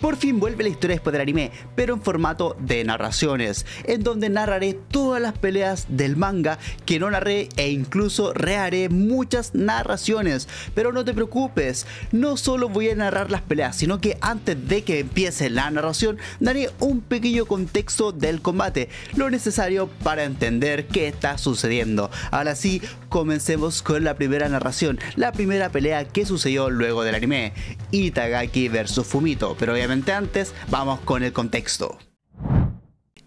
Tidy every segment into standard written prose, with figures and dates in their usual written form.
Por fin vuelve la historia después del anime, pero en formato de narraciones, en donde narraré todas las peleas del manga que no narré e incluso reharé muchas narraciones. Pero no te preocupes, no solo voy a narrar las peleas, sino que antes de que empiece la narración daré un pequeño contexto del combate, lo necesario para entender qué está sucediendo. Ahora sí, comencemos con la primera narración, la primera pelea que sucedió luego del anime, Itagaki vs Fumito, pero obviamente antes vamos con el contexto.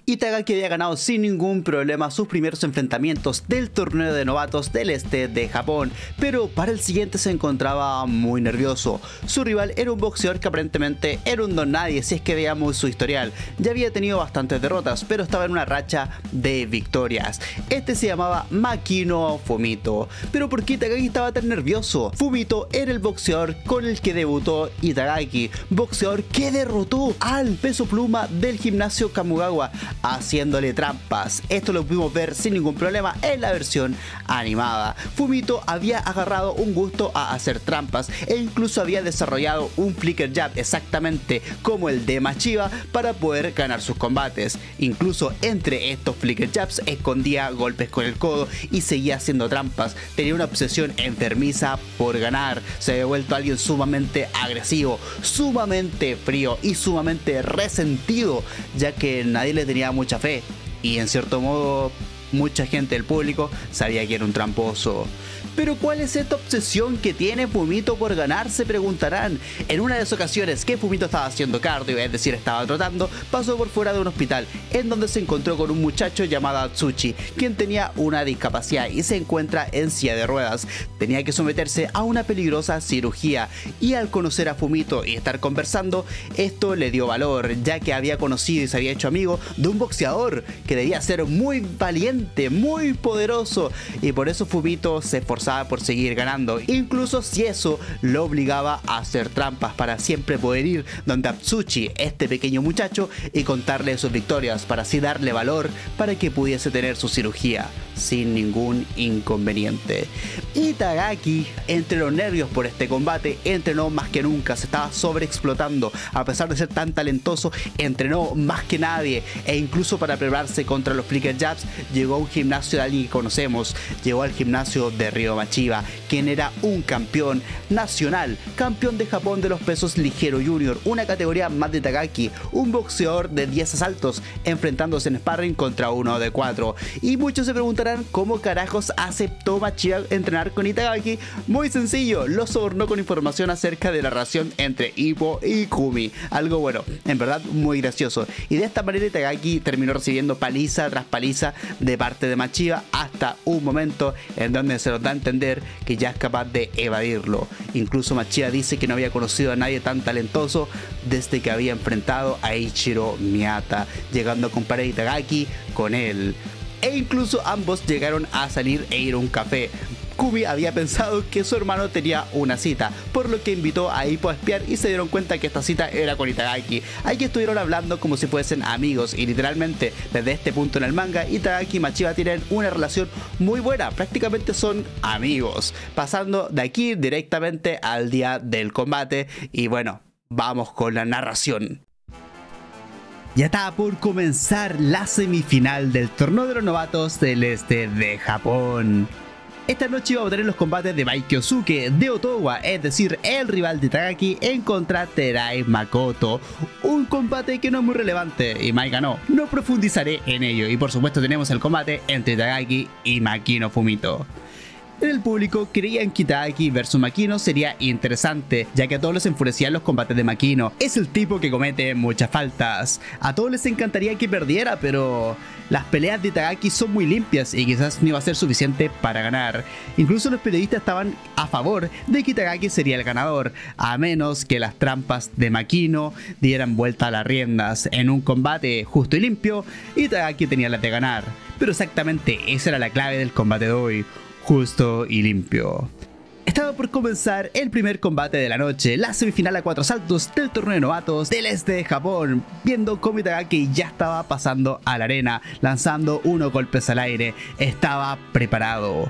Itagaki había ganado sin ningún problema sus primeros enfrentamientos del torneo de novatos del este de Japón, pero para el siguiente se encontraba muy nervioso. Su rival era un boxeador que aparentemente era un don nadie si es que veíamos su historial. Ya había tenido bastantes derrotas, pero estaba en una racha de victorias. Este se llamaba Makino Fumito. Pero ¿por qué Itagaki estaba tan nervioso? Fumito era el boxeador con el que debutó Itagaki, boxeador que derrotó al peso pluma del gimnasio Kamogawa, haciéndole trampas. Esto lo pudimos ver sin ningún problema en la versión animada. Fumito había agarrado un gusto a hacer trampas e incluso había desarrollado un flicker jab exactamente como el de Machiba para poder ganar sus combates. Incluso entre estos flicker jabs escondía golpes con el codo y seguía haciendo trampas. Tenía una obsesión enfermiza por ganar. Se había vuelto alguien sumamente agresivo, sumamente frío y sumamente resentido, ya que nadie le tenía mucha fe y en cierto modo mucha gente del público sabía que era un tramposo. Pero ¿cuál es esta obsesión que tiene Fumito por ganar? Se preguntarán. En una de las ocasiones que Fumito estaba haciendo cardio, es decir, estaba trotando, pasó por fuera de un hospital, en donde se encontró con un muchacho llamado Atsushi, quien tenía una discapacidad y se encuentra en silla de ruedas. Tenía que someterse a una peligrosa cirugía, y al conocer a Fumito y estar conversando, esto le dio valor, ya que había conocido y se había hecho amigo de un boxeador que debía ser muy valiente, muy poderoso, y por eso Fumito se esforzaba por seguir ganando, incluso si eso lo obligaba a hacer trampas para siempre poder ir donde Atsushi, este pequeño muchacho, y contarle sus victorias para así darle valor para que pudiese tener su cirugía sin ningún inconveniente. Itagaki, entre los nervios por este combate, entrenó más que nunca, se estaba sobreexplotando. A pesar de ser tan talentoso, entrenó más que nadie, e incluso para prepararse contra los flicker jabs llegó a un gimnasio de alguien que conocemos, llegó al gimnasio de Ryo Machiba, quien era un campeón nacional, campeón de Japón de los pesos ligero junior, una categoría más de Itagaki, un boxeador de 10 asaltos, enfrentándose en sparring contra uno de 4. Y muchos se preguntarán cómo carajos aceptó Machiba entrenar con Itagaki. Muy sencillo, lo sobornó con información acerca de la relación entre Ippo y Kumi, algo bueno, en verdad muy gracioso, y de esta manera Itagaki terminó recibiendo paliza tras paliza de parte de Machiba, hasta un momento en donde se nos da a entender que ya es capaz de evadirlo. Incluso Machiba dice que no había conocido a nadie tan talentoso desde que había enfrentado a Ichiro Miyata, llegando a comparar a Itagaki con él, e incluso ambos llegaron a salir e ir a un café. Kumi había pensado que su hermano tenía una cita, por lo que invitó a Ippo a espiar, y se dieron cuenta que esta cita era con Itagaki. Aquí estuvieron hablando como si fuesen amigos, y literalmente desde este punto en el manga, Itagaki y Machiba tienen una relación muy buena, prácticamente son amigos. Pasando de aquí directamente al día del combate, y bueno, vamos con la narración. Ya estaba por comenzar la semifinal del torneo de los novatos del este de Japón. Esta noche iba a tener los combates de Baikyosuke de Otowa, es decir, el rival de Itagaki, en contra Terai Makoto. Un combate que no es muy relevante y Mai ganó. No profundizaré en ello, y por supuesto tenemos el combate entre Itagaki y Makino Fumito. En el público creían que Itagaki vs Makino sería interesante, ya que a todos les enfurecían los combates de Makino. Es el tipo que comete muchas faltas. A todos les encantaría que perdiera, pero las peleas de Itagaki son muy limpias y quizás no iba a ser suficiente para ganar. Incluso los periodistas estaban a favor de que Itagaki sería el ganador, a menos que las trampas de Makino dieran vuelta a las riendas. En un combate justo y limpio, Itagaki tenía las de ganar. Pero exactamente esa era la clave del combate de hoy: justo y limpio. Estaba por comenzar el primer combate de la noche, la semifinal a 4 saltos del torneo de novatos del este de Japón, viendo cómo Itagaki ya estaba pasando a la arena, lanzando unos golpes al aire. Estaba preparado.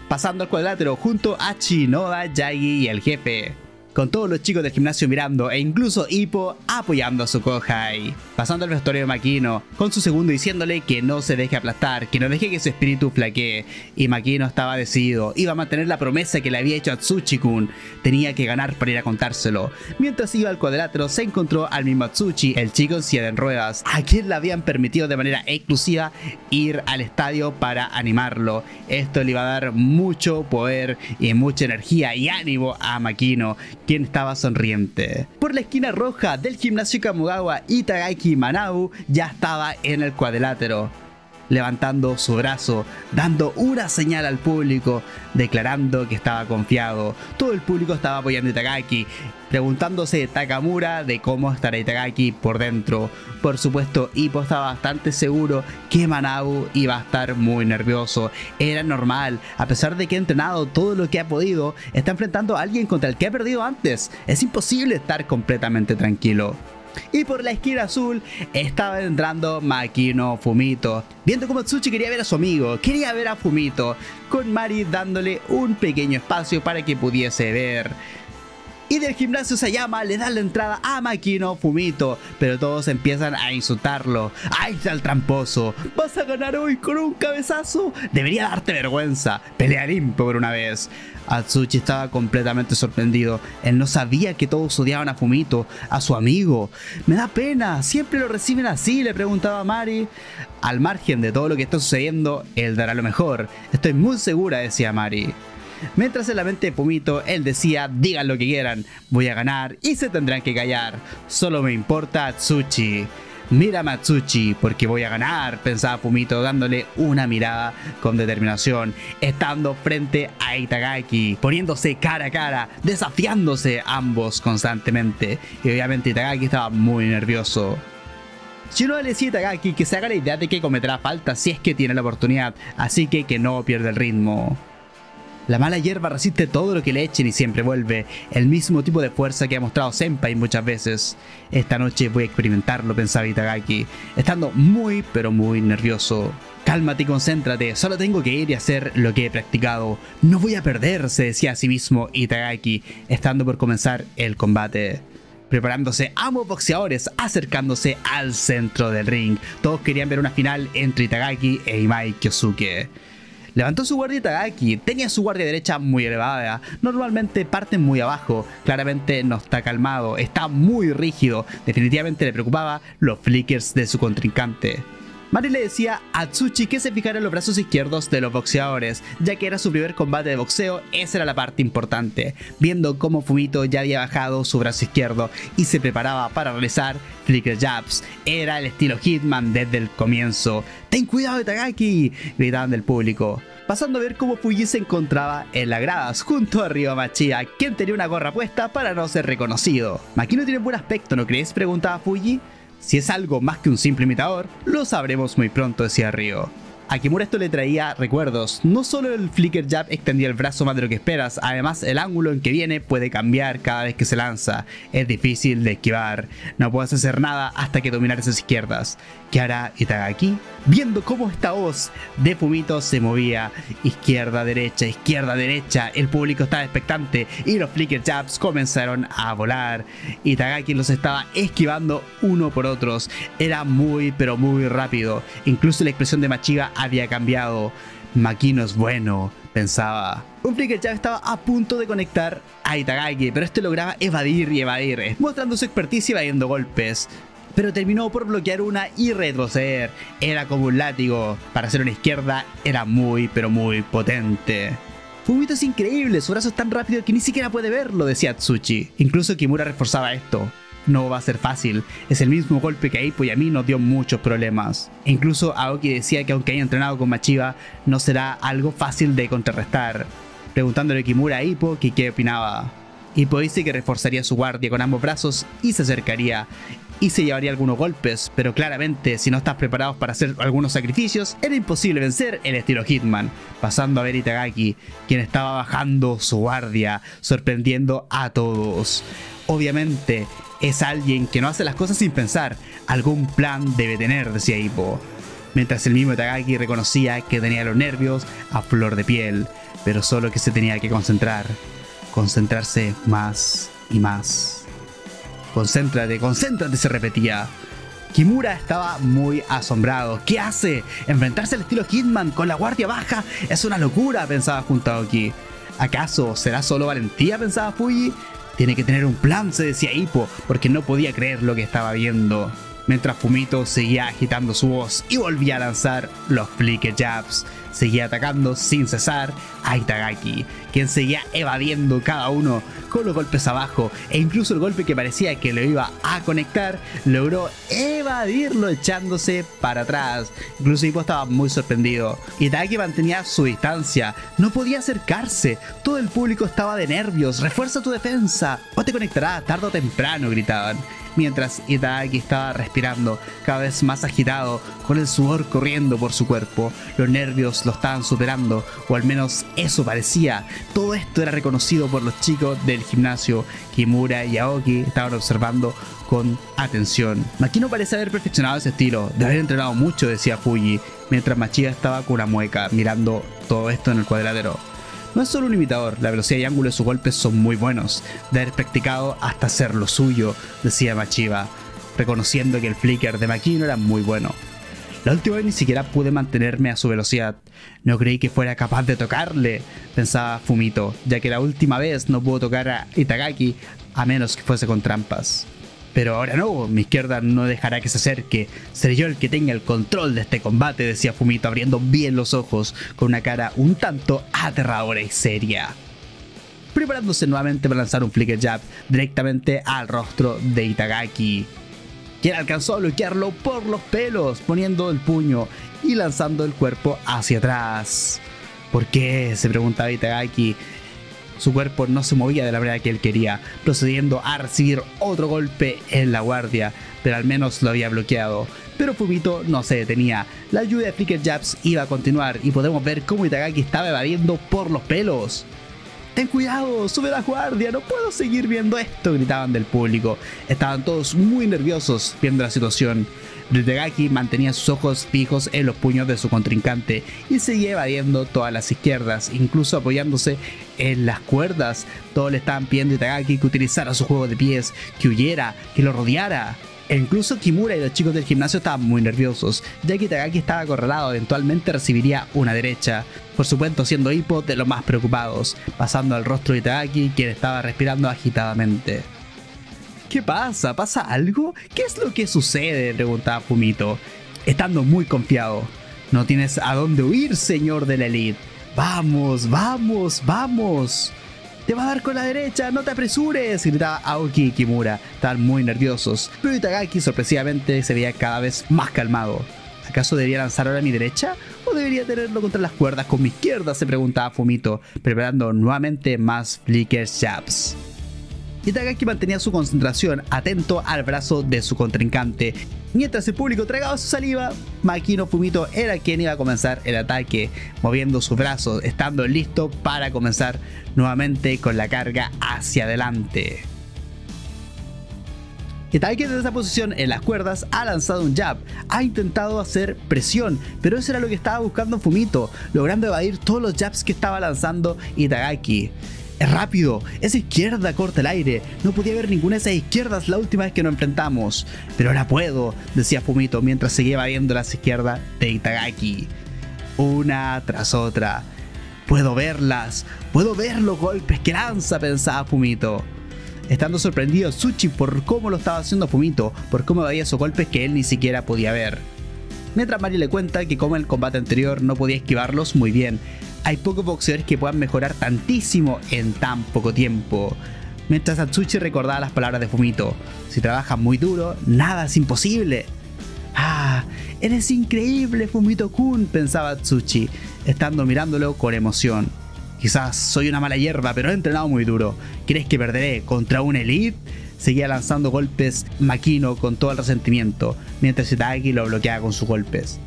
Pasando al cuadrilátero junto a Shinoda, Yagi y el jefe. con todos los chicos del gimnasio mirando e incluso Hippo apoyando a su Kohai. Pasando al vestuario de Makino, con su segundo diciéndole que no se deje aplastar, que no deje que su espíritu flaquee. Y Makino estaba decidido, iba a mantener la promesa que le había hecho a Atsushi-kun, tenía que ganar para ir a contárselo. Mientras iba al cuadrilátero se encontró al mismo Atsushi, el chico en silla de ruedas, a quien le habían permitido de manera exclusiva ir al estadio para animarlo. Esto le iba a dar mucho poder y mucha energía y ánimo a Makino, quien estaba sonriente. Por la esquina roja del gimnasio Kamogawa, Itagaki Manabu ya estaba en el cuadrilátero, levantando su brazo, dando una señal al público, declarando que estaba confiado. Todo el público estaba apoyando a Itagaki, preguntándose Takamura de cómo estará Itagaki por dentro. Por supuesto, Hippo estaba bastante seguro que Manabu iba a estar muy nervioso. Era normal, a pesar de que ha entrenado todo lo que ha podido, está enfrentando a alguien contra el que ha perdido antes. Es imposible estar completamente tranquilo. Y por la esquina azul estaba entrando Makino Fumito, viendo como Atsushi quería ver a su amigo, quería ver a Fumito, con Mari dándole un pequeño espacio para que pudiese ver. Y del gimnasio Sayama le dan la entrada a Makino Fumito, pero todos empiezan a insultarlo. ¡Ay, está el tramposo! ¿Vas a ganar hoy con un cabezazo? Debería darte vergüenza. Pelea limpio por una vez. Atsushi estaba completamente sorprendido. Él no sabía que todos odiaban a Fumito, a su amigo. Me da pena, siempre lo reciben así, le preguntaba a Mari. Al margen de todo lo que está sucediendo, él dará lo mejor. Estoy muy segura, decía Mari. Mientras en la mente de Fumito, él decía, digan lo que quieran, voy a ganar y se tendrán que callar. Solo me importa Atsushi. Mírame Atsushi, porque voy a ganar, pensaba Fumito, dándole una mirada con determinación, estando frente a Itagaki, poniéndose cara a cara, desafiándose ambos constantemente. Y obviamente Itagaki estaba muy nervioso. Shinoda le decía a Itagaki que se haga la idea de que cometerá falta si es que tiene la oportunidad, así que no pierda el ritmo. La mala hierba resiste todo lo que le echen y siempre vuelve, el mismo tipo de fuerza que ha mostrado Senpai muchas veces. Esta noche voy a experimentarlo, pensaba Itagaki, estando muy pero muy nervioso. Cálmate y concéntrate, solo tengo que ir y hacer lo que he practicado. No voy a perder, se decía a sí mismo Itagaki, estando por comenzar el combate. Preparándose ambos boxeadores, acercándose al centro del ring. Todos querían ver una final entre Itagaki e Imai Kyosuke. Levantó su guardia Itagaki, tenía su guardia derecha muy elevada, normalmente parte muy abajo, claramente no está calmado, está muy rígido, definitivamente le preocupaba los flickers de su contrincante. Mari le decía a Atsushi que se fijara en los brazos izquierdos de los boxeadores, ya que era su primer combate de boxeo, esa era la parte importante, viendo cómo Fumito ya había bajado su brazo izquierdo y se preparaba para realizar flicker jabs. Era el estilo Hitman desde el comienzo. ¡Ten cuidado, Itagaki!, gritaban del público. Pasando a ver cómo Fuji se encontraba en las gradas junto a Ryo Machida, quien tenía una gorra puesta para no ser reconocido. Makino tiene buen aspecto, ¿no crees?, preguntaba Fuji. Si es algo más que un simple imitador, lo sabremos muy pronto, decía Ryo. A Kimura esto le traía recuerdos, no solo el flicker jab extendía el brazo más de lo que esperas, además el ángulo en que viene puede cambiar cada vez que se lanza, es difícil de esquivar, no puedes hacer nada hasta que dominar esas izquierdas. ¿Qué hará Itagaki? Viendo cómo esta voz de Fumito se movía izquierda, derecha, el público estaba expectante y los flicker jabs comenzaron a volar. Itagaki los estaba esquivando uno por otros, era muy pero muy rápido, incluso la expresión de Machiga había cambiado. Makino es bueno, pensaba. Un flicker jab estaba a punto de conectar a Itagaki, pero este lograba evadir y evadir, mostrando su expertise y evadiendo golpes. Pero terminó por bloquear una y retroceder. Era como un látigo. Para hacer una izquierda era muy pero muy potente. Fumito es increíble, su brazo es tan rápido que ni siquiera puede verlo, decía Atsushi. Incluso Kimura reforzaba esto. No va a ser fácil, es el mismo golpe que a Hippo y a mí nos dio muchos problemas. E incluso Aoki decía que aunque haya entrenado con Machiba, no será algo fácil de contrarrestar. Preguntándole a Kimura a Hippo que qué opinaba. Hippo dice que reforzaría su guardia con ambos brazos y se acercaría y se llevaría algunos golpes, pero claramente si no estás preparados para hacer algunos sacrificios, era imposible vencer el estilo Hitman. Pasando a ver Itagaki, quien estaba bajando su guardia, sorprendiendo a todos. Obviamente es alguien que no hace las cosas sin pensar, algún plan debe tener, decía Hippo. Mientras el mismo Itagaki reconocía que tenía los nervios a flor de piel, pero solo que se tenía que concentrarse más y más. Concéntrate, concéntrate, se repetía. Kimura estaba muy asombrado. ¿Qué hace? ¿Enfrentarse al estilo Hitman con la guardia baja? Es una locura, pensaba junto a Aoki. ¿Acaso será solo valentía?, pensaba Fuji. Tiene que tener un plan, se decía Hippo, porque no podía creer lo que estaba viendo. Mientras Fumito seguía agitando su voz y volvía a lanzar los flicker jabs. Seguía atacando sin cesar a Itagaki, quien seguía evadiendo cada uno con los golpes abajo, e incluso el golpe que parecía que lo iba a conectar, logró evadirlo echándose para atrás. Incluso Hippo estaba muy sorprendido. Itagaki mantenía su distancia, no podía acercarse, todo el público estaba de nervios. Refuerza tu defensa o te conectará tarde o temprano, gritaban. Mientras Itagaki estaba respirando cada vez más agitado, con el sudor corriendo por su cuerpo. Los nervios lo estaban superando, o al menos eso parecía. Todo esto era reconocido por los chicos del gimnasio. Kimura y Aoki estaban observando con atención. Makino parece haber perfeccionado ese estilo, de haber entrenado mucho, decía Fuji, mientras Machiga estaba con una mueca mirando todo esto en el cuadrilátero. No es solo un imitador, la velocidad y ángulo de sus golpes son muy buenos, de haber practicado hasta hacer lo suyo, decía Machiba, reconociendo que el flicker de Makino era muy bueno. La última vez ni siquiera pude mantenerme a su velocidad, no creí que fuera capaz de tocarle, pensaba Fumito, ya que la última vez no pudo tocar a Itagaki a menos que fuese con trampas. Pero ahora no, mi izquierda no dejará que se acerque. Seré yo el que tenga el control de este combate, decía Fumito, abriendo bien los ojos, con una cara un tanto aterradora y seria. Preparándose nuevamente para lanzar un flicker jab directamente al rostro de Itagaki, quien alcanzó a bloquearlo por los pelos, poniendo el puño y lanzando el cuerpo hacia atrás. ¿Por qué?, se preguntaba Itagaki. Su cuerpo no se movía de la manera que él quería, procediendo a recibir otro golpe en la guardia, pero al menos lo había bloqueado. Pero Fumito no se detenía, la lluvia de flicker jabs iba a continuar y podemos ver cómo Itagaki estaba evadiendo por los pelos. ¡Ten cuidado! ¡Sube la guardia! ¡No puedo seguir viendo esto!, gritaban del público. Estaban todos muy nerviosos viendo la situación. Itagaki mantenía sus ojos fijos en los puños de su contrincante y seguía evadiendo todas las izquierdas, incluso apoyándose en las cuerdas. Todos le estaban pidiendo a Itagaki que utilizara su juego de pies, que huyera, que lo rodeara. E incluso Kimura y los chicos del gimnasio estaban muy nerviosos, ya que Itagaki estaba acorralado, eventualmente recibiría una derecha. Por supuesto, siendo Hippo de los más preocupados, pasando al rostro de Itagaki, quien estaba respirando agitadamente. ¿Qué pasa? ¿Pasa algo? ¿Qué es lo que sucede?, preguntaba Fumito, estando muy confiado. No tienes a dónde huir, señor de la elite. Vamos, vamos, vamos. Te va a dar con la derecha, no te apresures, gritaba Aoki y Kimura. Estaban muy nerviosos, pero Itagaki sorpresivamente se veía cada vez más calmado. ¿Acaso debería lanzar ahora a mi derecha? ¿O debería tenerlo contra las cuerdas con mi izquierda?, se preguntaba Fumito, preparando nuevamente más flicker jabs. Itagaki mantenía su concentración, atento al brazo de su contrincante. Mientras el público tragaba su saliva, Makino Fumito era quien iba a comenzar el ataque, moviendo sus brazos, estando listo para comenzar nuevamente con la carga hacia adelante. Itagaki desde esa posición en las cuerdas ha lanzado un jab, ha intentado hacer presión, pero eso era lo que estaba buscando Fumito, logrando evadir todos los jabs que estaba lanzando Itagaki. Es rápido, esa izquierda corta el aire, no podía ver ninguna de esas izquierdas la última vez que nos enfrentamos, pero ahora puedo, decía Fumito mientras seguía evadiendo las izquierdas de Itagaki, una tras otra. Puedo verlas, puedo ver los golpes que lanza, pensaba Fumito, estando sorprendido Tsuchi por cómo lo estaba haciendo Fumito, por cómo evadía esos golpes que él ni siquiera podía ver. Mientras Mari le cuenta que como en el combate anterior no podía esquivarlos muy bien, hay pocos boxeadores que puedan mejorar tantísimo en tan poco tiempo. Mientras Atsushi recordaba las palabras de Fumito, si trabajas muy duro, nada es imposible. ¡Ah! ¡Eres increíble, Fumito-kun!, pensaba Atsushi, estando mirándolo con emoción. Quizás soy una mala hierba, pero he entrenado muy duro. ¿Crees que perderé contra un elite? Seguía lanzando golpes Makino con todo el resentimiento, mientras Itagaki lo bloqueaba con sus golpes.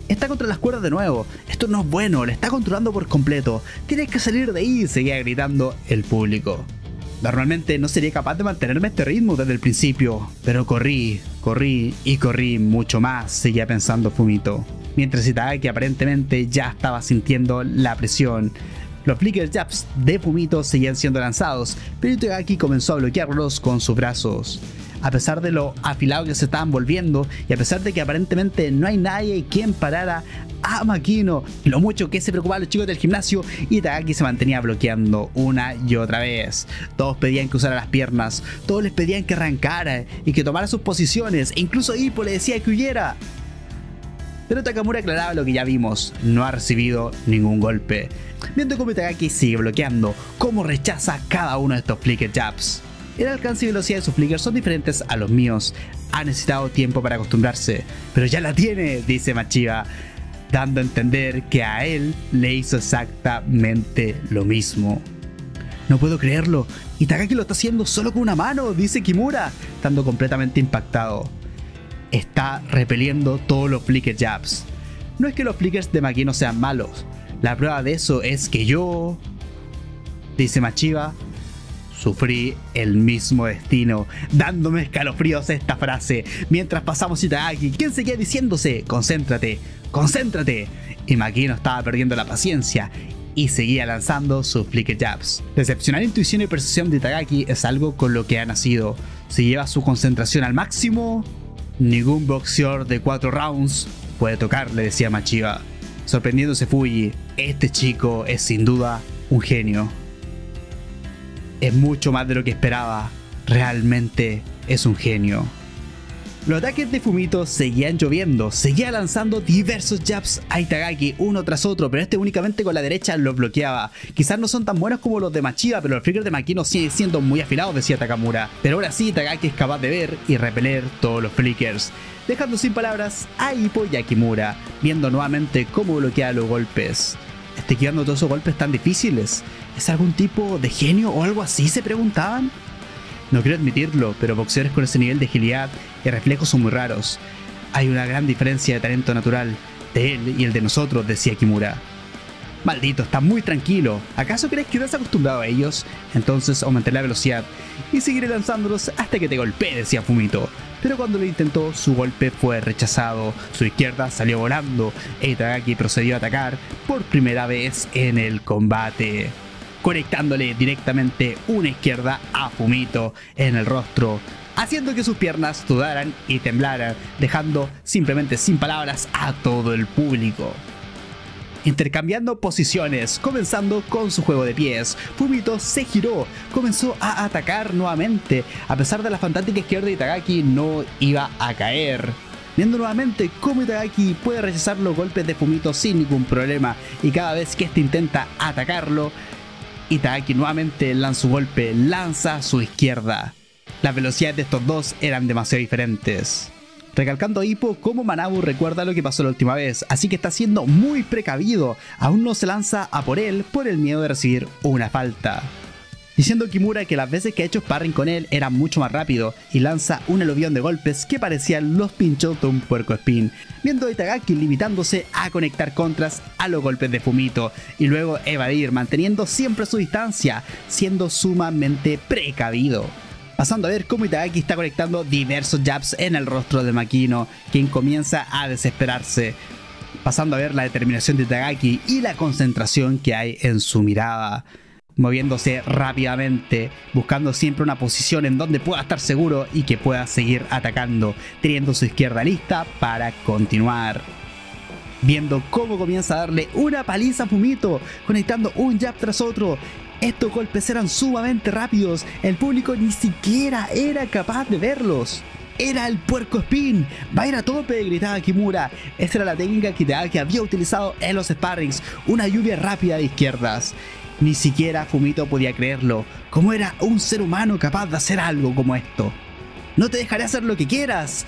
Está contra las cuerdas de nuevo, esto no es bueno, le está controlando por completo, tienes que salir de ahí, seguía gritando el público. Normalmente no sería capaz de mantenerme este ritmo desde el principio, pero corrí mucho más, seguía pensando Fumito. Mientras Itagaki aparentemente ya estaba sintiendo la presión, Los flicker jabs de Fumito seguían siendo lanzados, pero Itagaki comenzó a bloquearlos con sus brazos. A pesar de lo afilado que se estaban volviendo y a pesar de que aparentemente no hay nadie quien parara a Makino, lo mucho que se preocupaban los chicos del gimnasio, Itagaki se mantenía bloqueando una y otra vez. Todos pedían que usara las piernas, todos les pedían que arrancara y que tomara sus posiciones, e incluso Ippo le decía que huyera. Pero Takamura aclaraba lo que ya vimos, no ha recibido ningún golpe. Viendo cómo Itagaki sigue bloqueando, cómo rechaza cada uno de estos flicker jabs. El alcance y velocidad de sus flickers son diferentes a los míos. Ha necesitado tiempo para acostumbrarse, pero ya la tiene, dice Machiba, dando a entender que a él le hizo exactamente lo mismo. No puedo creerlo, Itagaki lo está haciendo solo con una mano, dice Kimura, estando completamente impactado. Está repeliendo todos los flicker jabs. No es que los flickers de Makino sean malos, la prueba de eso es que yo, dice Machiba, sufrí el mismo destino, dándome escalofríos esta frase, mientras pasamos a Itagaki, quien seguía diciéndose, concéntrate, concéntrate, y Makino estaba perdiendo la paciencia y seguía lanzando sus flicker jabs. La excepcional intuición y percepción de Itagaki es algo con lo que ha nacido. Si lleva su concentración al máximo, ningún boxeador de 4 rounds puede tocarle, decía Machiba. Sorprendiéndose Fuji, este chico es sin duda un genio. Es mucho más de lo que esperaba, realmente es un genio. Los ataques de Fumito seguían lloviendo, seguía lanzando diversos jabs a Itagaki uno tras otro, pero este únicamente con la derecha lo bloqueaba. Quizás no son tan buenos como los de Machiba, pero los flickers de Makino siguen siendo muy afilados, decía Takamura. Pero ahora sí, Itagaki es capaz de ver y repeler todos los flickers, dejando sin palabras a Ippo y a Kimura, viendo nuevamente cómo bloquea los golpes. ¿Está esquivando todos esos golpes tan difíciles? ¿Es algún tipo de genio o algo así?, se preguntaban. No quiero admitirlo, pero boxeadores con ese nivel de agilidad y reflejos son muy raros. Hay una gran diferencia de talento natural de él y el de nosotros, decía Kimura. Maldito, está muy tranquilo. ¿Acaso crees que estás acostumbrado a ellos? Entonces aumenté la velocidad y seguiré lanzándolos hasta que te golpee, decía Fumito. Pero cuando lo intentó, su golpe fue rechazado. Su izquierda salió volando e Itagaki procedió a atacar por primera vez en el combate, conectándole directamente una izquierda a Fumito en el rostro, haciendo que sus piernas sudaran y temblaran, dejando simplemente sin palabras a todo el público. Intercambiando posiciones, comenzando con su juego de pies, Fumito se giró, comenzó a atacar nuevamente. A pesar de la fantástica izquierda de Itagaki, no iba a caer. Viendo nuevamente cómo Itagaki puede rechazar los golpes de Fumito sin ningún problema, y cada vez que este intenta atacarlo, Itagaki nuevamente lanza su golpe, lanza su izquierda. Las velocidades de estos dos eran demasiado diferentes. Recalcando a Ippo cómo Manabu recuerda lo que pasó la última vez, así que está siendo muy precavido, aún no se lanza a por él por el miedo de recibir una falta. Diciendo Kimura que las veces que ha hecho sparring con él era mucho más rápido y lanza un aluvión de golpes que parecían los pinchos de un puercoespín, viendo a Itagaki limitándose a conectar contras a los golpes de Fumito y luego evadir, manteniendo siempre su distancia, siendo sumamente precavido. Pasando a ver cómo Itagaki está conectando diversos jabs en el rostro de Makino, quien comienza a desesperarse. Pasando a ver la determinación de Itagaki y la concentración que hay en su mirada. Moviéndose rápidamente, buscando siempre una posición en donde pueda estar seguro y que pueda seguir atacando, teniendo su izquierda lista para continuar. Viendo cómo comienza a darle una paliza a Fumito, conectando un jab tras otro. Estos golpes eran sumamente rápidos, el público ni siquiera era capaz de verlos. Era el puercoespín, va a ir a tope, gritaba Kimura. Esa era la técnica que Itagaki había utilizado en los sparrings, una lluvia rápida de izquierdas. Ni siquiera Fumito podía creerlo. ¿Cómo era un ser humano capaz de hacer algo como esto? ¡No te dejaré hacer lo que quieras!,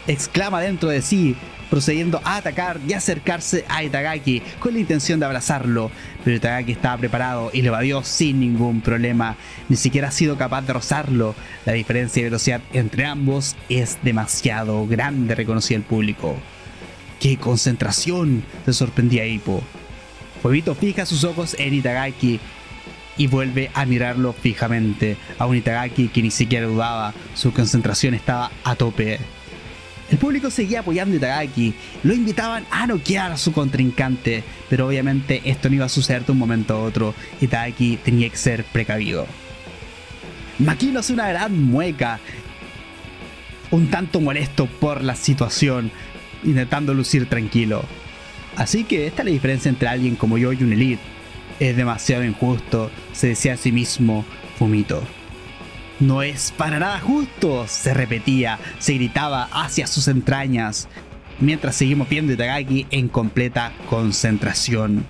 exclama dentro de sí, procediendo a atacar y acercarse a Itagaki con la intención de abrazarlo, pero Itagaki estaba preparado y lo evadió sin ningún problema. Ni siquiera ha sido capaz de rozarlo. La diferencia de velocidad entre ambos es demasiado grande, reconocía el público. ¡Qué concentración!, se sorprendía Ippo. Fumito fija sus ojos en Itagaki y vuelve a mirarlo fijamente. A un Itagaki que ni siquiera dudaba, su concentración estaba a tope. El público seguía apoyando a Itagaki, lo invitaban a noquear a su contrincante, pero obviamente esto no iba a suceder de un momento a otro. Itagaki tenía que ser precavido. Makino hace una gran mueca, un tanto molesto por la situación, intentando lucir tranquilo. Así que esta es la diferencia entre alguien como yo y un elite. Es demasiado injusto, se decía a sí mismo Fumito. No es para nada justo, se repetía, se gritaba hacia sus entrañas, mientras seguimos viendo a Itagaki en completa concentración.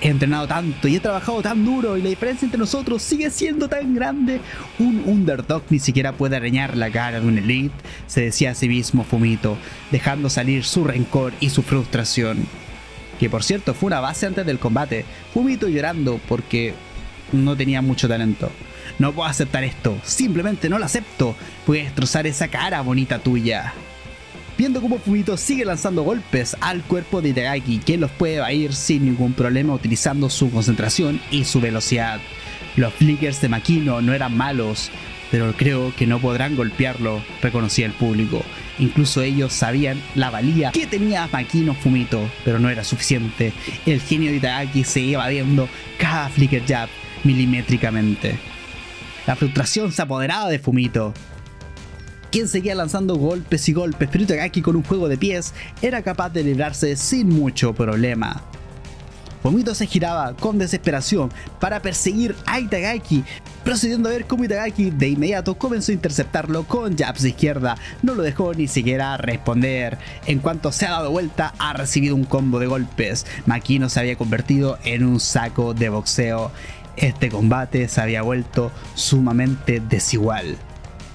He entrenado tanto y he trabajado tan duro y la diferencia entre nosotros sigue siendo tan grande. Un underdog ni siquiera puede arañar la cara de un elite, se decía a sí mismo Fumito, dejando salir su rencor y su frustración. Que por cierto fue una base antes del combate, Fumito llorando porque no tenía mucho talento. No puedo aceptar esto, simplemente no lo acepto, voy a destrozar esa cara bonita tuya. Viendo cómo Fumito sigue lanzando golpes al cuerpo de Itagaki, quien los puede evadir sin ningún problema utilizando su concentración y su velocidad. Los flickers de Makino no eran malos, pero creo que no podrán golpearlo, reconocía el público. Incluso ellos sabían la valía que tenía Makino Fumito, pero no era suficiente. El genio de Itagaki seguía evadiendo cada flicker jab milimétricamente. La frustración se apoderaba de Fumito, quien seguía lanzando golpes y golpes, pero Itagaki con un juego de pies era capaz de librarse sin mucho problema. Fumito se giraba con desesperación para perseguir a Itagaki, procediendo a ver cómo Itagaki de inmediato comenzó a interceptarlo con jabs de izquierda, no lo dejó ni siquiera responder. En cuanto se ha dado vuelta, ha recibido un combo de golpes. Makino se había convertido en un saco de boxeo. Este combate se había vuelto sumamente desigual.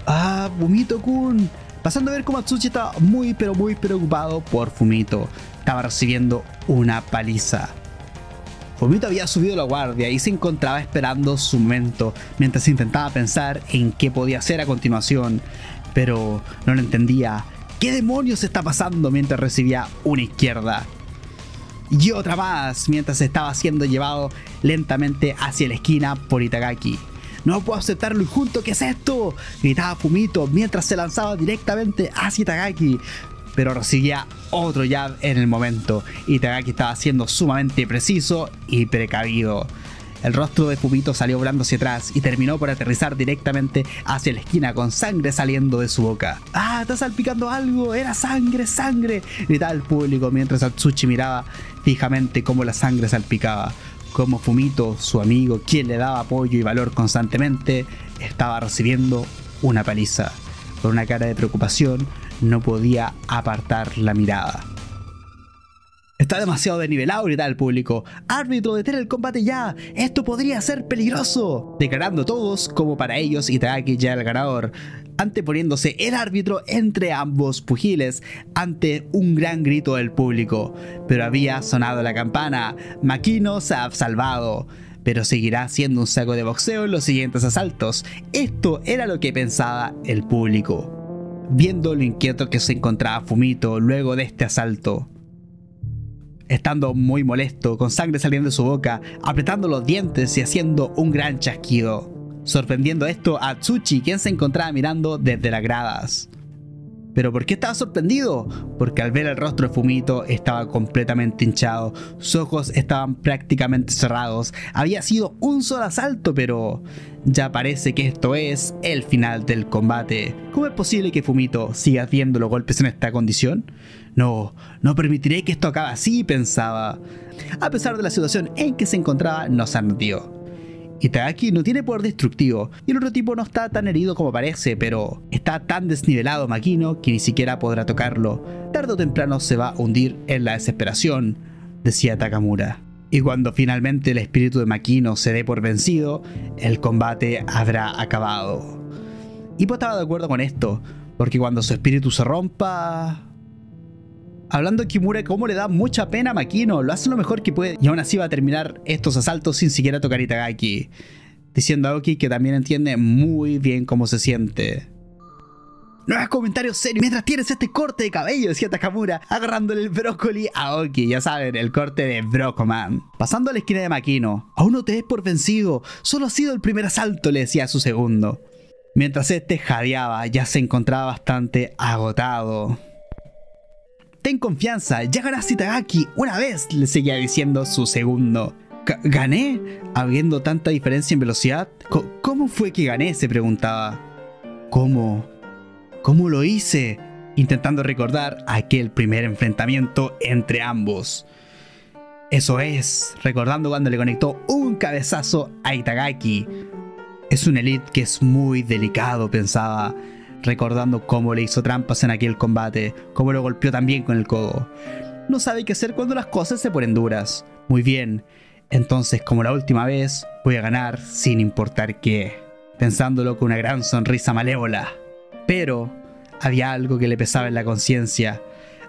Ah, Fumito-kun. Pasando a ver cómo Atsushi estaba muy preocupado por Fumito. Estaba recibiendo una paliza. Fumito había subido la guardia y se encontraba esperando su momento mientras intentaba pensar en qué podía hacer a continuación, pero no lo entendía. ¿Qué demonios está pasando? Mientras recibía una izquierda y otra más mientras estaba siendo llevado lentamente hacia la esquina por Itagaki. No puedo aceptar lo injusto que es esto, gritaba Fumito mientras se lanzaba directamente hacia Itagaki, pero recibía otro jab en el momento. Itagaki estaba siendo sumamente preciso y precavido. El rostro de Fumito salió volando hacia atrás y terminó por aterrizar directamente hacia la esquina con sangre saliendo de su boca. ¡Ah, está salpicando algo! ¡Era sangre, sangre!, gritaba el público mientras Atsushi miraba fijamente cómo la sangre salpicaba. Como Fumito, su amigo, quien le daba apoyo y valor constantemente, estaba recibiendo una paliza. Con una cara de preocupación, no podía apartar la mirada. Está demasiado desnivelado, gritaba el público. ¡Árbitro, detén el combate ya! ¡Esto podría ser peligroso!, declarando todos como para ellos Itagaki ya era el ganador, anteponiéndose el árbitro entre ambos pugiles ante un gran grito del público. Pero había sonado la campana. Makino se ha salvado, pero seguirá siendo un saco de boxeo en los siguientes asaltos. Esto era lo que pensaba el público, viendo lo inquieto que se encontraba Fumito luego de este asalto. Estando muy molesto, con sangre saliendo de su boca, apretando los dientes y haciendo un gran chasquido, sorprendiendo esto a Atsushi, quien se encontraba mirando desde las gradas. ¿Pero por qué estaba sorprendido? Porque al ver el rostro de Fumito estaba completamente hinchado, sus ojos estaban prácticamente cerrados. Había sido un solo asalto, pero ya parece que esto es el final del combate. ¿Cómo es posible que Fumito siga viendo los golpes en esta condición? No permitiré que esto acabe así, pensaba. A pesar de la situación en que se encontraba, no se arrepintió. Itagaki no tiene poder destructivo y el otro tipo no está tan herido como parece, pero está tan desnivelado Makino que ni siquiera podrá tocarlo. Tarde o temprano se va a hundir en la desesperación, decía Takamura. Y cuando finalmente el espíritu de Makino se dé por vencido, el combate habrá acabado. Ippo estaba de acuerdo con esto, porque cuando su espíritu se rompa... Hablando de Kimura, cómo le da mucha pena a Makino, lo hace lo mejor que puede y aún así va a terminar estos asaltos sin siquiera tocar a Itagaki, diciendo a Aoki que también entiende muy bien cómo se siente. No hagas comentarios serios mientras tienes este corte de cabello, decía Takamura, agarrándole el brócoli a Aoki, ya saben, el corte de Brocoman. Pasando a la esquina de Makino, aún no te des por vencido, solo ha sido el primer asalto, le decía a su segundo. mientras este jadeaba, ya se encontraba bastante agotado. Ten confianza, ya ganaste Itagaki una vez, le seguía diciendo su segundo. ¿Gané? ¿Habiendo tanta diferencia en velocidad? ¿Cómo fue que gané?, se preguntaba. ¿Cómo lo hice?, intentando recordar aquel primer enfrentamiento entre ambos. Eso es, recordando cuando le conectó un cabezazo a Itagaki. Es un Elite que es muy delicado, pensaba, recordando cómo le hizo trampas en aquel combate, cómo lo golpeó también con el codo. No sabe qué hacer cuando las cosas se ponen duras. Muy bien, entonces como la última vez, voy a ganar sin importar qué, pensándolo con una gran sonrisa malévola. Pero había algo que le pesaba en la conciencia.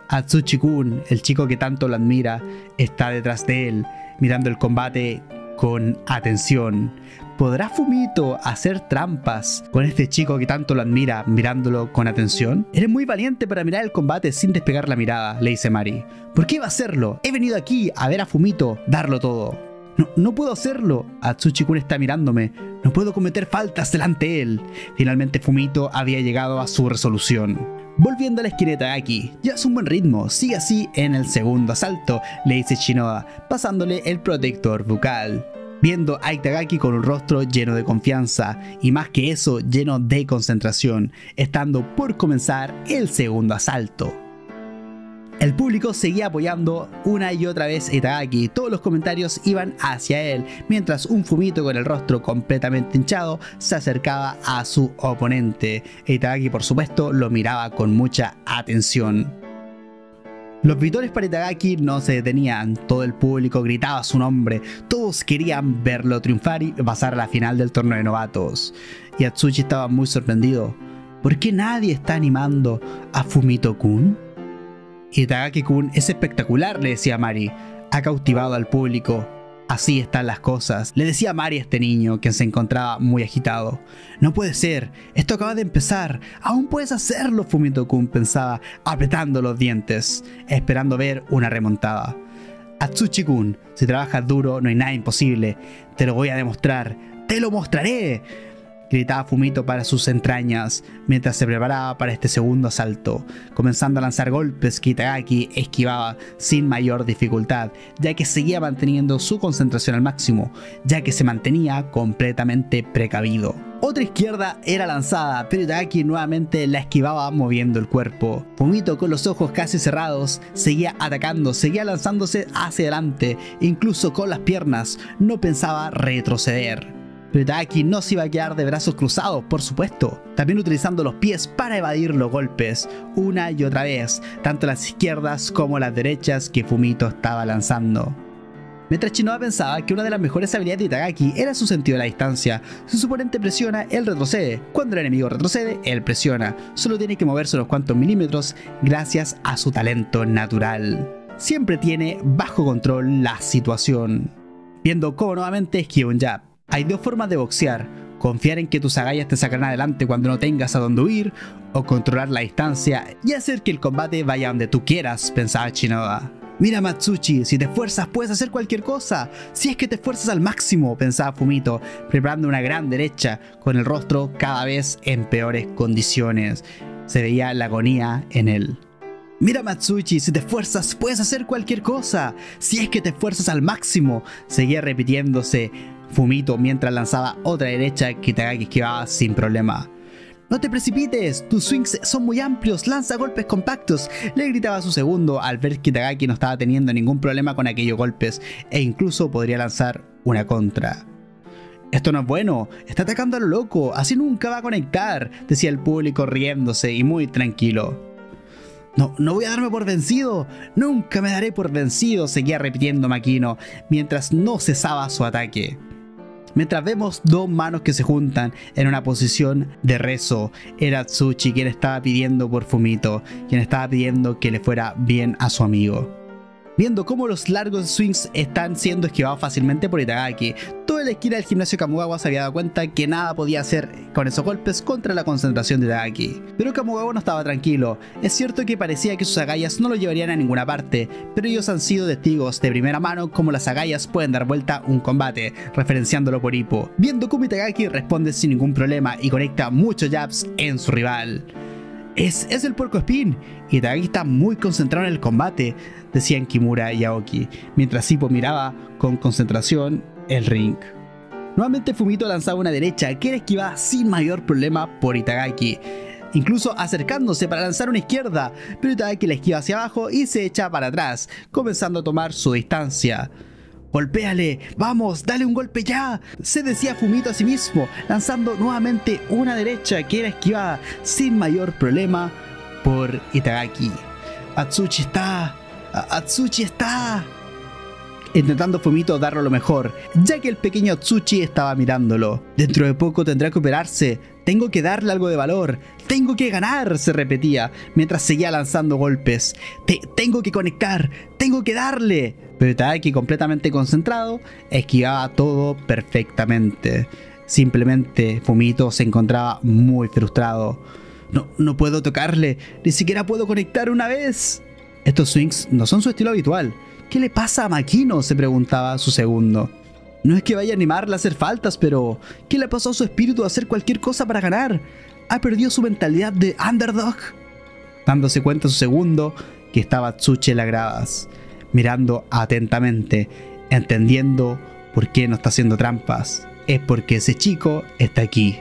Atsushi-kun, el chico que tanto lo admira, está detrás de él, mirando el combate con atención. ¿Podrá Fumito hacer trampas con este chico que tanto lo admira, mirándolo con atención? Eres muy valiente para mirar el combate sin despegar la mirada, le dice Mari. ¿Por qué iba a hacerlo? He venido aquí a ver a Fumito darlo todo. No puedo hacerlo. Atsushi-kun está mirándome. No puedo cometer faltas delante de él. Finalmente Fumito había llegado a su resolución. Volviendo a la esquina de Itagaki, llevas un buen ritmo, sigue así en el segundo asalto, le dice Shinoda, pasándole el protector bucal. Viendo a Itagaki con un rostro lleno de confianza y más que eso lleno de concentración, estando por comenzar el segundo asalto. El público seguía apoyando una y otra vez a Itagaki, todos los comentarios iban hacia él, mientras un Fumito con el rostro completamente hinchado se acercaba a su oponente. Itagaki por supuesto lo miraba con mucha atención. Los vítores para Itagaki no se detenían, todo el público gritaba su nombre, todos querían verlo triunfar y pasar a la final del torneo de novatos. Y Atsushi estaba muy sorprendido. ¿Por qué nadie está animando a Fumito-kun? Itagaki-kun es espectacular, le decía Mari, ha cautivado al público. Así están las cosas, le decía Mari a este niño, quien se encontraba muy agitado. No puede ser, esto acaba de empezar, aún puedes hacerlo, Fumito-kun pensaba, apretando los dientes, esperando ver una remontada. Atsushi-kun, si trabajas duro no hay nada imposible, te lo voy a demostrar, te lo mostraré, gritaba Fumito para sus entrañas, mientras se preparaba para este segundo asalto, comenzando a lanzar golpes que Itagaki esquivaba sin mayor dificultad, ya que seguía manteniendo su concentración al máximo, ya que se mantenía completamente precavido. Otra izquierda era lanzada, pero Itagaki nuevamente la esquivaba moviendo el cuerpo. Fumito, con los ojos casi cerrados, seguía atacando, seguía lanzándose hacia adelante, incluso con las piernas, no pensaba retroceder. Pero Itagaki no se iba a quedar de brazos cruzados, por supuesto, también utilizando los pies para evadir los golpes, una y otra vez, tanto las izquierdas como las derechas que Fumito estaba lanzando. Mientras Shinoda pensaba que una de las mejores habilidades de Itagaki era su sentido de la distancia. Si su oponente presiona, él retrocede. Cuando el enemigo retrocede, él presiona. Solo tiene que moverse unos cuantos milímetros gracias a su talento natural. Siempre tiene bajo control la situación. Viendo cómo nuevamente esquiva un jab. Hay dos formas de boxear, confiar en que tus agallas te sacarán adelante cuando no tengas a dónde huir, o controlar la distancia y hacer que el combate vaya donde tú quieras, pensaba Shinoda. Mira Matsushi, si te esfuerzas puedes hacer cualquier cosa, si es que te esfuerzas al máximo, pensaba Fumito, preparando una gran derecha, con el rostro cada vez en peores condiciones. Se veía la agonía en él. Mira Matsushi, si te esfuerzas puedes hacer cualquier cosa, si es que te esfuerzas al máximo, seguía repitiéndose Fumito mientras lanzaba otra derecha que Itagaki esquivaba sin problema. No te precipites, tus swings son muy amplios, lanza golpes compactos, le gritaba a su segundo al ver que Itagaki no estaba teniendo ningún problema con aquellos golpes e incluso podría lanzar una contra. Esto no es bueno, está atacando a lo loco, así nunca va a conectar, decía el público riéndose y muy tranquilo. No voy a darme por vencido, nunca me daré por vencido, seguía repitiendo Makino mientras no cesaba su ataque. Mientras vemos dos manos que se juntan en una posición de rezo, era Atsushi quien estaba pidiendo por Fumito, quien estaba pidiendo que le fuera bien a su amigo. Viendo cómo los largos swings están siendo esquivados fácilmente por Itagaki, toda la esquina del gimnasio Kamogawa se había dado cuenta que nada podía hacer con esos golpes contra la concentración de Itagaki. Pero Kamogawa no estaba tranquilo. Es cierto que parecía que sus agallas no lo llevarían a ninguna parte, pero ellos han sido testigos de primera mano cómo las agallas pueden dar vuelta un combate, referenciándolo por Ippo. Viendo cómo Itagaki responde sin ningún problema y conecta muchos jabs en su rival. Es el puerco espín. Itagaki está muy concentrado en el combate, decían Kimura y Aoki, mientras Ippo miraba con concentración el ring. Nuevamente Fumito lanzaba una derecha que era esquivada sin mayor problema por Itagaki, incluso acercándose para lanzar una izquierda, pero Itagaki la esquiva hacia abajo y se echa para atrás, comenzando a tomar su distancia. ¡Golpéale! ¡Vamos! ¡Dale un golpe ya! Se decía Fumito a sí mismo, lanzando nuevamente una derecha que era esquivada sin mayor problema por Itagaki. ¡Atsushi está! ¡Atsushi está! Intentando Fumito darlo lo mejor, ya que el pequeño Atsushi estaba mirándolo. Dentro de poco tendrá que operarse. Tengo que darle algo de valor. Tengo que ganar, se repetía, mientras seguía lanzando golpes. Tengo que conectar. Tengo que darle. Pero Itagaki, completamente concentrado, esquivaba todo perfectamente. Simplemente Fumito se encontraba muy frustrado. No puedo tocarle. Ni siquiera puedo conectar una vez. Estos swings no son su estilo habitual. ¿Qué le pasa a Makino?, se preguntaba su segundo. No es que vaya a animarle a hacer faltas, pero ¿qué le pasó a su espíritu a hacer cualquier cosa para ganar? ¿Ha perdido su mentalidad de underdog? Dándose cuenta su segundo que estaba Atsushi en las gradas, mirando atentamente, entendiendo por qué no está haciendo trampas. Es porque ese chico está aquí.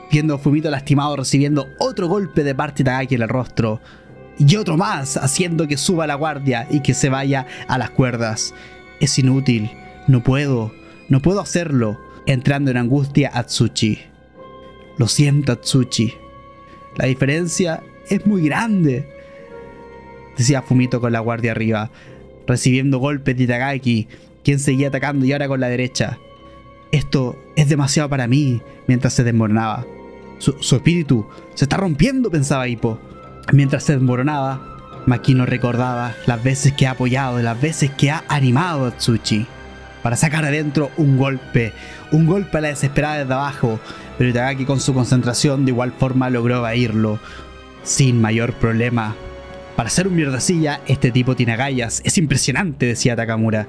Viendo a Fumito lastimado recibiendo otro golpe de parte de Itagaki en el rostro. Y otro más, haciendo que suba la guardia y que se vaya a las cuerdas. Es inútil, no puedo hacerlo. Entrando en angustia Atsushi. Lo siento, Atsushi. La diferencia es muy grande, decía Fumito con la guardia arriba, recibiendo golpes de Itagaki, quien seguía atacando y ahora con la derecha. Esto es demasiado para mí, mientras se desmoronaba. Su espíritu se está rompiendo, pensaba Ippo. Mientras se desmoronaba, Makino recordaba las veces que ha apoyado y las veces que ha animado a Atsushi para sacar adentro un golpe a la desesperada desde abajo, pero Itagaki con su concentración de igual forma logró evadirlo sin mayor problema. Para ser un mierdacilla, este tipo tiene agallas, es impresionante, decía Takamura.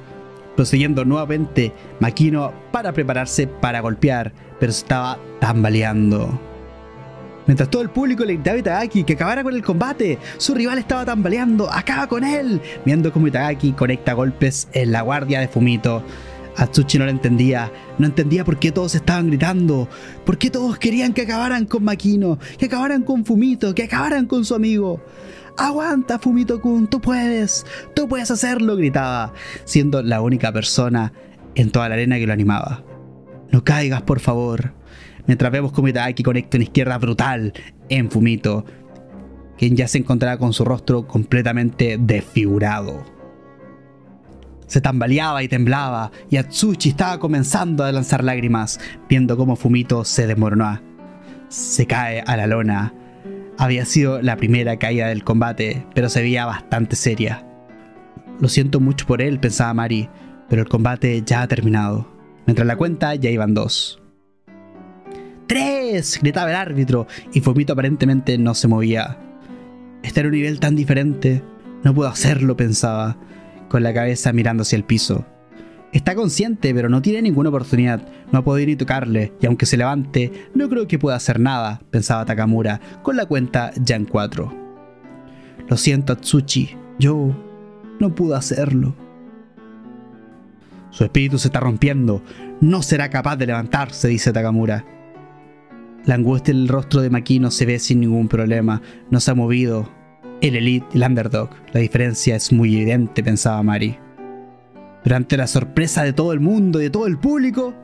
Prosiguiendo nuevamente Makino para prepararse para golpear, pero se estaba tambaleando. Mientras todo el público le gritaba a Itagaki que acabara con el combate, su rival estaba tambaleando. ¡Acaba con él! Viendo como Itagaki conecta golpes en la guardia de Fumito. Atsushi no lo entendía. No entendía por qué todos estaban gritando. Por qué todos querían que acabaran con Makino, que acabaran con Fumito, que acabaran con su amigo. ¡Aguanta, Fumito-kun! ¡Tú puedes hacerlo!, gritaba, siendo la única persona en toda la arena que lo animaba. ¡No caigas, por favor! Mientras vemos como Itagaki conecta una izquierda brutal en Fumito, quien ya se encontraba con su rostro completamente desfigurado. Se tambaleaba y temblaba, y Atsushi estaba comenzando a lanzar lágrimas, viendo cómo Fumito se desmoronó. Se cae a la lona. Había sido la primera caída del combate, pero se veía bastante seria. Lo siento mucho por él, pensaba Mari, pero el combate ya ha terminado. Mientras la cuenta ya iban 2. ¡3! Gritaba el árbitro, y Fumito aparentemente no se movía. Está en un nivel tan diferente. No puedo hacerlo, pensaba, con la cabeza mirando hacia el piso. Está consciente, pero no tiene ninguna oportunidad. No ha podido ni tocarle, y aunque se levante, no creo que pueda hacer nada, pensaba Takamura, con la cuenta ya en 4. Lo siento, Atsushi. Yo no pude hacerlo. Su espíritu se está rompiendo. No será capaz de levantarse, dice Takamura. La angustia en el rostro de Makino se ve sin ningún problema. No se ha movido. El Elite y el Underdog. La diferencia es muy evidente, pensaba Mari. Durante la sorpresa de todo el mundo y de todo el público,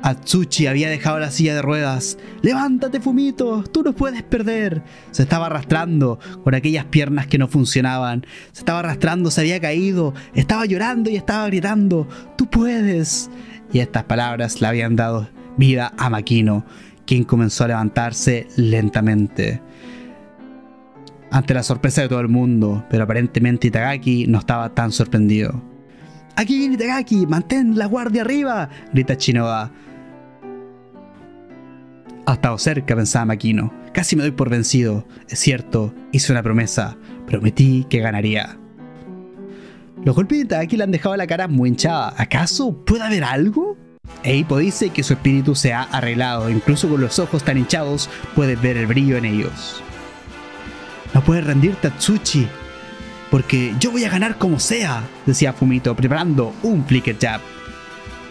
Atsushi había dejado la silla de ruedas. ¡Levántate, Fumito! ¡Tú no puedes perder! Se estaba arrastrando con aquellas piernas que no funcionaban. Se estaba arrastrando, se había caído. Estaba llorando y estaba gritando. ¡Tú puedes! Y estas palabras le habían dado vida a Makino, quien comenzó a levantarse lentamente. ante la sorpresa de todo el mundo, pero aparentemente Itagaki no estaba tan sorprendido. ¡Aquí viene Itagaki! ¡Mantén la guardia arriba!, grita Shinoda. Ha estado cerca, pensaba Makino. Casi me doy por vencido. Es cierto, hice una promesa. Prometí que ganaría. Los golpes de Itagaki le han dejado la cara muy hinchada. ¿Acaso puede haber algo? Hippo dice que su espíritu se ha arreglado. Incluso con los ojos tan hinchados puedes ver el brillo en ellos. No puedes rendirte, Atsushi, porque yo voy a ganar como sea, decía Fumito, preparando un flicker jab.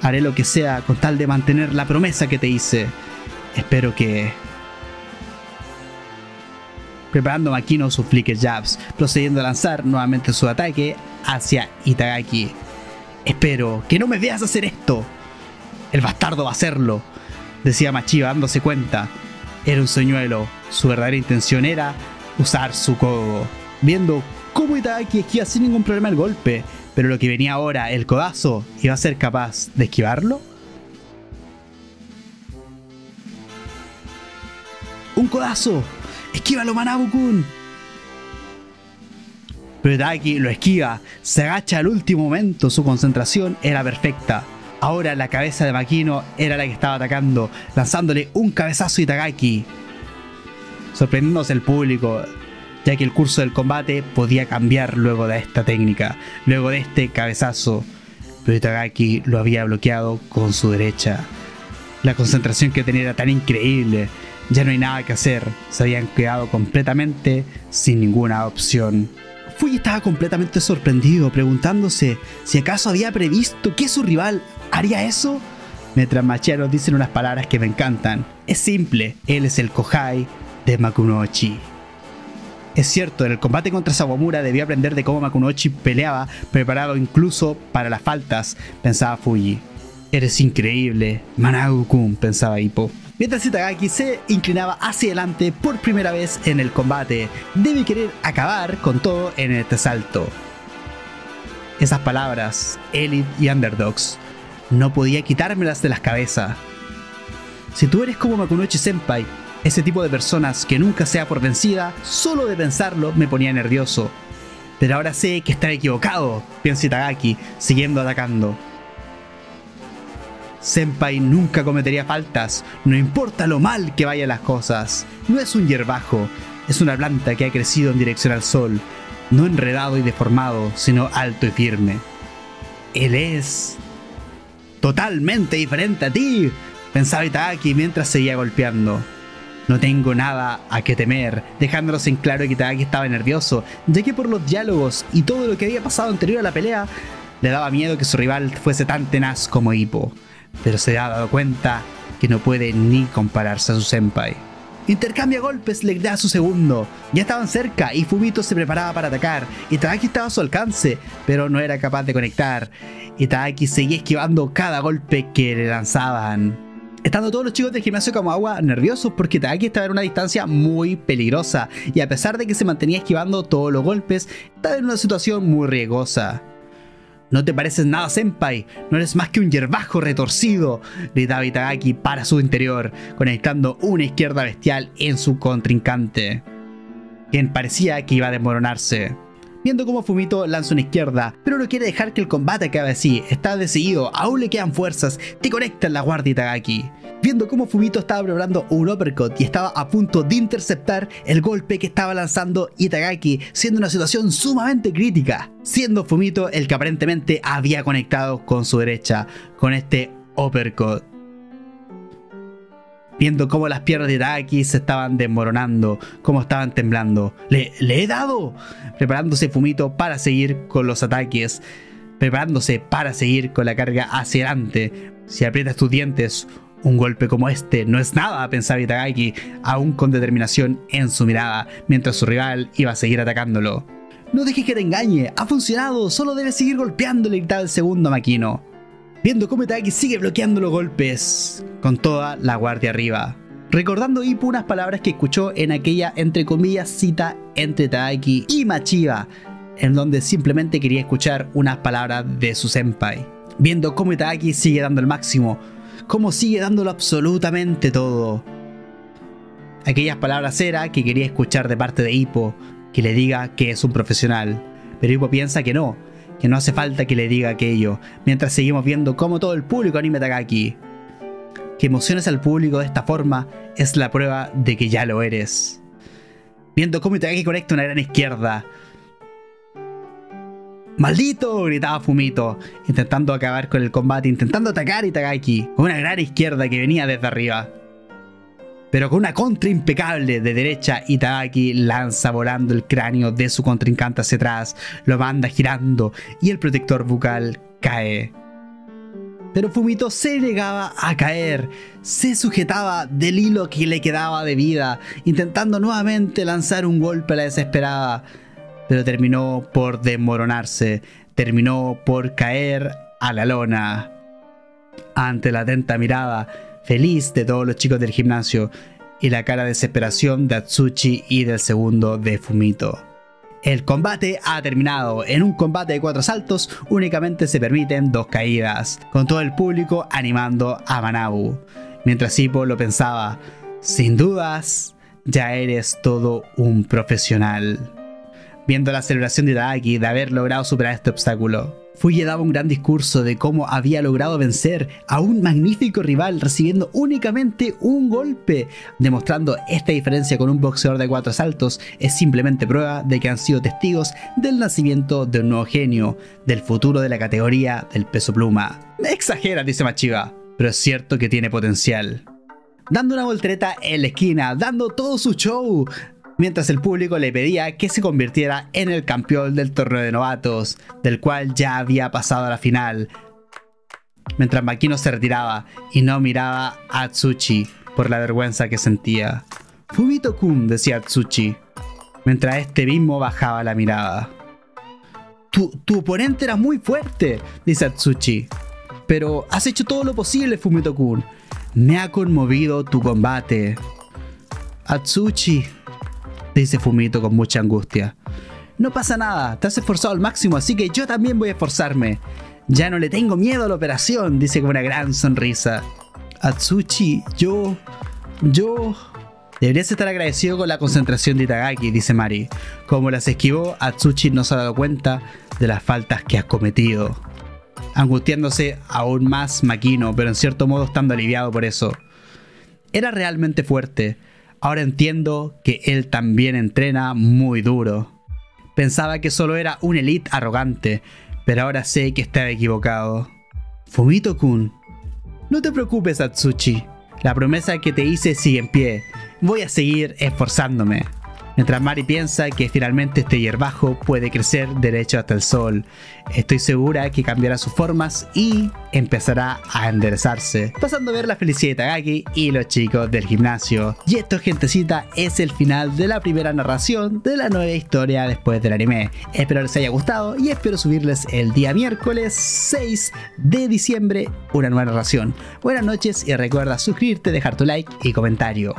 Haré lo que sea con tal de mantener la promesa que te hice. Espero que... Preparando Makino sus flicker jabs, procediendo a lanzar nuevamente su ataque hacia Itagaki. Espero que no me veas hacer esto. El bastardo va a hacerlo, decía Machiba, dándose cuenta. Era un señuelo, su verdadera intención era usar su codo. Viendo cómo Itagaki esquiva sin ningún problema el golpe, pero lo que venía ahora, el codazo, ¿iba a ser capaz de esquivarlo? ¡Un codazo! ¡Esquívalo, Manabu-kun! Pero Itagaki lo esquiva, se agacha al último momento, su concentración era perfecta. Ahora la cabeza de Makino era la que estaba atacando, lanzándole un cabezazo a Itagaki, sorprendiéndose el público, ya que el curso del combate podía cambiar luego de esta técnica, luego de este cabezazo. Pero Itagaki lo había bloqueado con su derecha. La concentración que tenía era tan increíble, ya no hay nada que hacer, se habían quedado completamente sin ninguna opción. Fuji estaba completamente sorprendido, preguntándose si acaso había previsto que su rival haría eso. Mientras Machiba nos dicen unas palabras que me encantan. Es simple, él es el Kohai de Makunochi. Es cierto, en el combate contra Sawamura debió aprender de cómo Makunochi peleaba, preparado incluso para las faltas, pensaba Fuji. Eres increíble, Manabu-kun, pensaba Hippo. Mientras Itagaki se inclinaba hacia adelante por primera vez en el combate, debe querer acabar con todo en este salto. Esas palabras, Elite y Underdogs, no podía quitármelas de la cabeza. Si tú eres como Makunochi Senpai, ese tipo de personas que nunca se da por vencida, solo de pensarlo me ponía nervioso. Pero ahora sé que estaba equivocado, piensa Itagaki, siguiendo atacando. Senpai nunca cometería faltas, no importa lo mal que vayan las cosas. No es un hierbajo, es una planta que ha crecido en dirección al sol, no enredado y deformado, sino alto y firme. Él es totalmente diferente a ti, pensaba Itagaki mientras seguía golpeando. No tengo nada a que temer, dejándolos en claro que Itagaki estaba nervioso, ya que por los diálogos y todo lo que había pasado anterior a la pelea, le daba miedo que su rival fuese tan tenaz como Hippo. Pero se ha dado cuenta que no puede ni compararse a su senpai. Intercambia golpes, le grita a su segundo. Ya estaban cerca y Fumito se preparaba para atacar. Itagaki estaba a su alcance, pero no era capaz de conectar. Itagaki seguía esquivando cada golpe que le lanzaban. Estando todos los chicos del gimnasio como agua nerviosos porque Itagaki estaba en una distancia muy peligrosa. Y a pesar de que se mantenía esquivando todos los golpes, estaba en una situación muy riesgosa. No te pareces nada, senpai, no eres más que un hierbajo retorcido, gritaba Itagaki para su interior, conectando una izquierda bestial en su contrincante, quien parecía que iba a desmoronarse. Viendo cómo Fumito lanza una izquierda, pero no quiere dejar que el combate acabe así, está decidido, aún le quedan fuerzas, te conecta en la guardia Itagaki. Viendo cómo Fumito estaba preparando un uppercut y estaba a punto de interceptar el golpe que estaba lanzando Itagaki, siendo una situación sumamente crítica, siendo Fumito el que aparentemente había conectado con su derecha, con este uppercut. Viendo cómo las piernas de Itagaki se estaban desmoronando, cómo estaban temblando. ¡Le he dado! Preparándose Fumito para seguir con los ataques, preparándose para seguir con la carga hacia adelante. Si aprietas tus dientes, un golpe como este no es nada, pensaba Itagaki, aún con determinación en su mirada, mientras su rival iba a seguir atacándolo. No dejes que te engañe, ha funcionado, solo debes seguir golpeándole, gritaba el segundo Makino. Viendo cómo Itagaki sigue bloqueando los golpes, con toda la guardia arriba. Recordando Hippo unas palabras que escuchó en aquella, entre comillas, cita entre Itagaki y Machiba, en donde simplemente quería escuchar unas palabras de su senpai. Viendo cómo Itagaki sigue dando el máximo, cómo sigue dándolo absolutamente todo. Aquellas palabras era que quería escuchar de parte de Hippo, que le diga que es un profesional. Pero Hippo piensa que no hace falta que le diga aquello, mientras seguimos viendo cómo todo el público anima a Itagaki. Que emociones al público de esta forma es la prueba de que ya lo eres. Viendo cómo Itagaki conecta una gran izquierda. ¡Maldito!, gritaba Fumito, intentando acabar con el combate, intentando atacar a Itagaki con una gran izquierda que venía desde arriba. Pero con una contra impecable de derecha, Itagaki lanza volando el cráneo de su contrincante hacia atrás, lo manda girando y el protector bucal cae. Pero Fumito se negaba a caer, se sujetaba del hilo que le quedaba de vida, intentando nuevamente lanzar un golpe a la desesperada. Pero terminó por desmoronarse, terminó por caer a la lona. Ante la atenta mirada feliz de todos los chicos del gimnasio y la cara de desesperación de Atsushi y del segundo de Fumito. El combate ha terminado. En un combate de 4 asaltos únicamente se permiten 2 caídas, con todo el público animando a Manabu. Mientras Hippo lo pensaba, sin dudas, ya eres todo un profesional. Viendo la celebración de Itagaki de haber logrado superar este obstáculo, Fuji daba un gran discurso de cómo había logrado vencer a un magnífico rival recibiendo únicamente un golpe, demostrando esta diferencia con un boxeador de 4 asaltos es simplemente prueba de que han sido testigos del nacimiento de un nuevo genio, del futuro de la categoría del peso pluma. Exagera, dice Machiba, pero es cierto que tiene potencial. Dando una voltereta en la esquina, dando todo su show, mientras el público le pedía que se convirtiera en el campeón del torneo de novatos, del cual ya había pasado a la final. Mientras Makino se retiraba y no miraba a Atsushi por la vergüenza que sentía. Fumito-kun, decía Atsushi, mientras este mismo bajaba la mirada. Tu oponente era muy fuerte, dice Atsushi, pero has hecho todo lo posible, Fumito-kun. Me ha conmovido tu combate. Atsushi, dice Fumito con mucha angustia. No pasa nada, te has esforzado al máximo, así que yo también voy a esforzarme. Ya no le tengo miedo a la operación, dice con una gran sonrisa. Atsushi, yo... Deberías estar agradecido con la concentración de Itagaki, dice Mari. Como las esquivó, Atsushi no se ha dado cuenta de las faltas que has cometido. Angustiándose aún más Makino, pero en cierto modo estando aliviado por eso. Era realmente fuerte. Ahora entiendo que él también entrena muy duro. Pensaba que solo era un elite arrogante, pero ahora sé que estaba equivocado. Fumito-kun, no te preocupes, Atsushi. La promesa que te hice sigue en pie. Voy a seguir esforzándome. Mientras Mari piensa que finalmente este hierbajo puede crecer derecho hasta el sol. Estoy segura que cambiará sus formas y empezará a enderezarse, pasando a ver la felicidad de Itagaki y los chicos del gimnasio. Y esto, gentecita, es el final de la primera narración de la nueva historia después del anime. Espero les haya gustado y espero subirles el día miércoles 6 de diciembre una nueva narración. Buenas noches y recuerda suscribirte, dejar tu like y comentario.